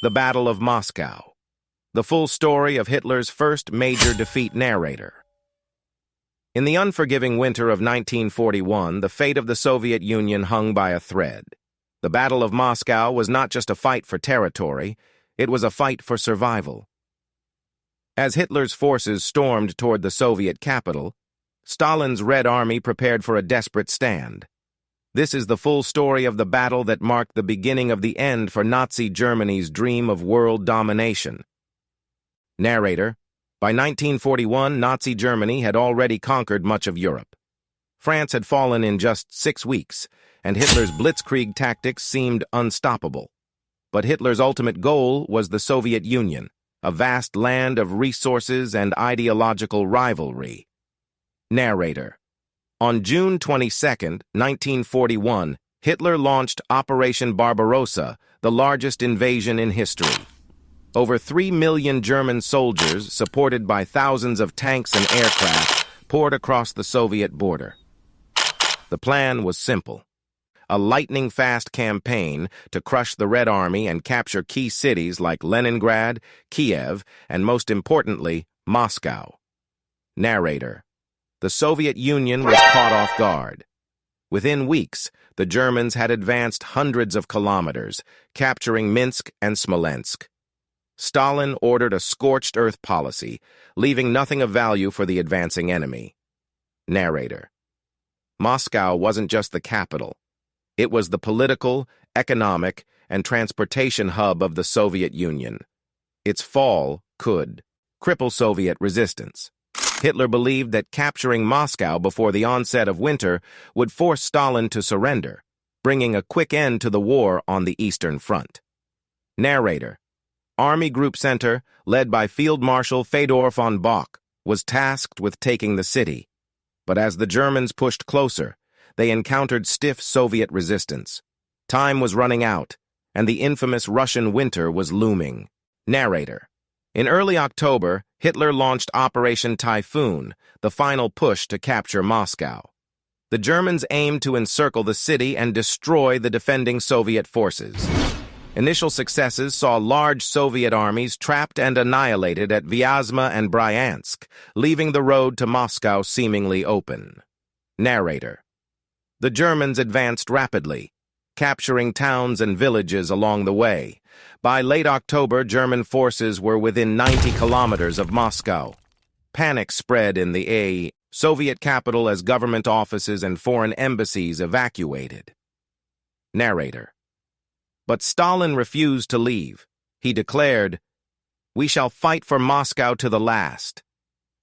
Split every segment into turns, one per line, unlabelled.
The Battle of Moscow. The full story of Hitler's first major defeat. Narrator. In the unforgiving winter of 1941, the fate of the Soviet Union hung by a thread. The Battle of Moscow was not just a fight for territory, it was a fight for survival. As Hitler's forces stormed toward the Soviet capital, Stalin's Red Army prepared for a desperate stand. This is the full story of the battle that marked the beginning of the end for Nazi Germany's dream of world domination. Narrator. By 1941, Nazi Germany had already conquered much of Europe. France had fallen in just 6 weeks, and Hitler's blitzkrieg tactics seemed unstoppable. But Hitler's ultimate goal was the Soviet Union, a vast land of resources and ideological rivalry. Narrator. On June 22, 1941, Hitler launched Operation Barbarossa, the largest invasion in history. Over 3 million German soldiers, supported by thousands of tanks and aircraft, poured across the Soviet border. The plan was simple: a lightning-fast campaign to crush the Red Army and capture key cities like Leningrad, Kiev, and most importantly, Moscow. Narrator. The Soviet Union was caught off guard. Within weeks, the Germans had advanced hundreds of kilometers, capturing Minsk and Smolensk. Stalin ordered a scorched earth policy, leaving nothing of value for the advancing enemy. Narrator. Moscow wasn't just the capital. It was the political, economic, and transportation hub of the Soviet Union. Its fall could cripple Soviet resistance. Hitler believed that capturing Moscow before the onset of winter would force Stalin to surrender, bringing a quick end to the war on the Eastern Front. Narrator. Army Group Center, led by Field Marshal Fedor von Bock, was tasked with taking the city. But as the Germans pushed closer, they encountered stiff Soviet resistance. Time was running out, and the infamous Russian winter was looming. Narrator. In early October, Hitler launched Operation Typhoon, the final push to capture Moscow. The Germans aimed to encircle the city and destroy the defending Soviet forces. Initial successes saw large Soviet armies trapped and annihilated at Vyazma and Bryansk, leaving the road to Moscow seemingly open. Narrator. The Germans advanced rapidly, capturing towns and villages along the way. By late October, German forces were within 90 kilometers of Moscow. Panic spread in the Soviet capital as government offices and foreign embassies evacuated. Narrator. But Stalin refused to leave. He declared, "We shall fight for Moscow to the last."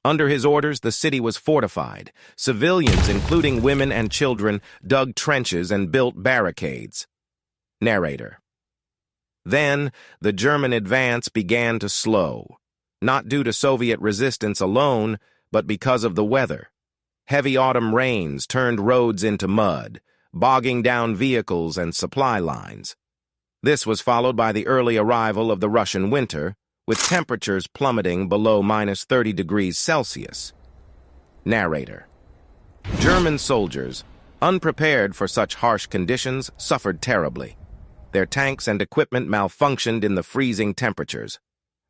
Under his orders, the city was fortified. Civilians, including women and children, dug trenches and built barricades. Narrator. Then, the German advance began to slow, not due to Soviet resistance alone, but because of the weather. Heavy autumn rains turned roads into mud, bogging down vehicles and supply lines. This was followed by the early arrival of the Russian winter, with temperatures plummeting below -30 degrees Celsius. Narrator. German soldiers, unprepared for such harsh conditions, suffered terribly. Their tanks and equipment malfunctioned in the freezing temperatures.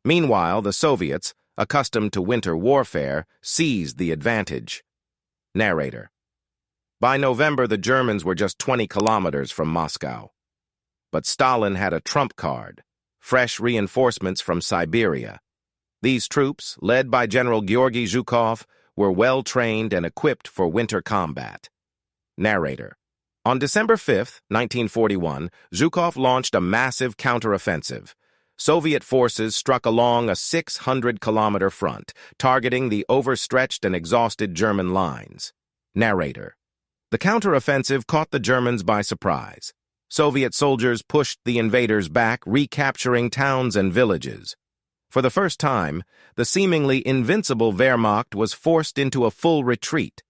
Meanwhile, the Soviets, accustomed to winter warfare, seized the advantage. Narrator. By November, the Germans were just 20 kilometers from Moscow. But Stalin had a trump card: fresh reinforcements from Siberia. These troops, led by General Georgy Zhukov, were well-trained and equipped for winter combat. Narrator. On December 5, 1941, Zhukov launched a massive counteroffensive. Soviet forces struck along a 600-kilometer front, targeting the overstretched and exhausted German lines. Narrator. The counteroffensive caught the Germans by surprise. Soviet soldiers pushed the invaders back, recapturing towns and villages. For the first time, the seemingly invincible Wehrmacht was forced into a full retreat.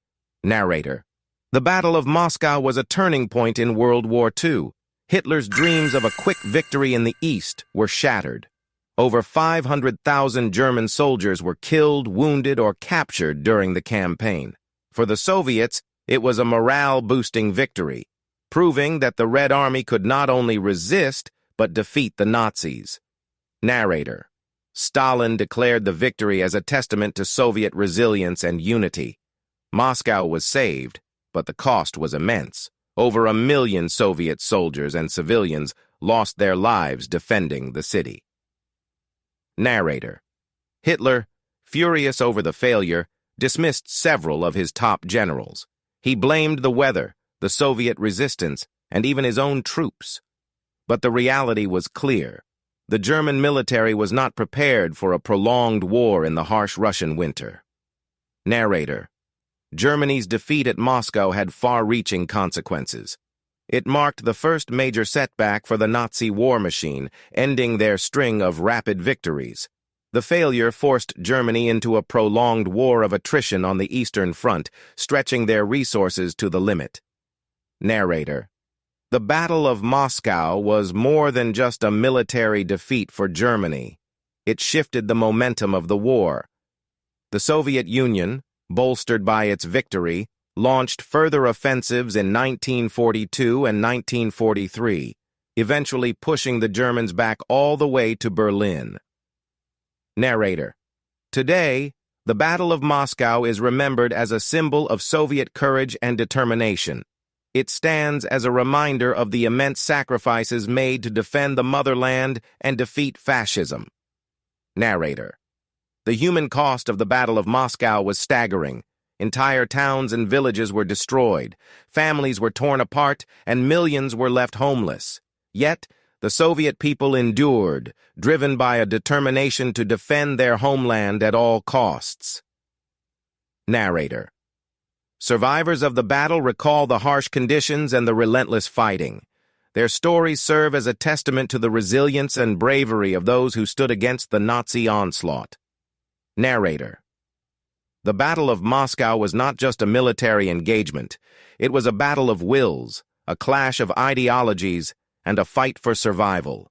Narrator. The Battle of Moscow was a turning point in World War II. Hitler's dreams of a quick victory in the East were shattered. Over 500,000 German soldiers were killed, wounded, or captured during the campaign. For the Soviets, it was a morale-boosting victory, proving that the Red Army could not only resist, but defeat the Nazis. Narrator. Stalin declared the victory as a testament to Soviet resilience and unity. Moscow was saved, but the cost was immense. Over 1 million Soviet soldiers and civilians lost their lives defending the city. Narrator. Hitler, furious over the failure, dismissed several of his top generals. He blamed the weather, the Soviet resistance, and even his own troops. But the reality was clear. The German military was not prepared for a prolonged war in the harsh Russian winter. Narrator. Germany's defeat at Moscow had far-reaching consequences. It marked the first major setback for the Nazi war machine, ending their string of rapid victories. The failure forced Germany into a prolonged war of attrition on the Eastern Front, stretching their resources to the limit. Narrator. The Battle of Moscow was more than just a military defeat for Germany. It shifted the momentum of the war. The Soviet Union, bolstered by its victory, launched further offensives in 1942 and 1943, eventually pushing the Germans back all the way to Berlin. Narrator. Today, the Battle of Moscow is remembered as a symbol of Soviet courage and determination. It stands as a reminder of the immense sacrifices made to defend the motherland and defeat fascism. Narrator. The human cost of the Battle of Moscow was staggering. Entire towns and villages were destroyed, families were torn apart, and millions were left homeless. Yet, the Soviet people endured, driven by a determination to defend their homeland at all costs. Narrator. Survivors of the battle recall the harsh conditions and the relentless fighting. Their stories serve as a testament to the resilience and bravery of those who stood against the Nazi onslaught. Narrator. The Battle of Moscow was not just a military engagement. It was a battle of wills, a clash of ideologies, and a fight for survival.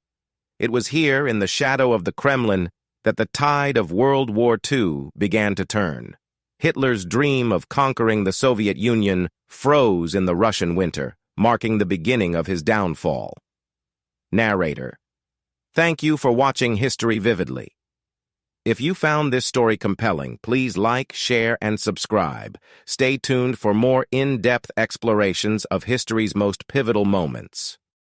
It was here, in the shadow of the Kremlin, that the tide of World War II began to turn. Hitler's dream of conquering the Soviet Union froze in the Russian winter, marking the beginning of his downfall. Narrator. Thank you for watching History Vividly. If you found this story compelling, please like, share, and subscribe. Stay tuned for more in-depth explorations of history's most pivotal moments.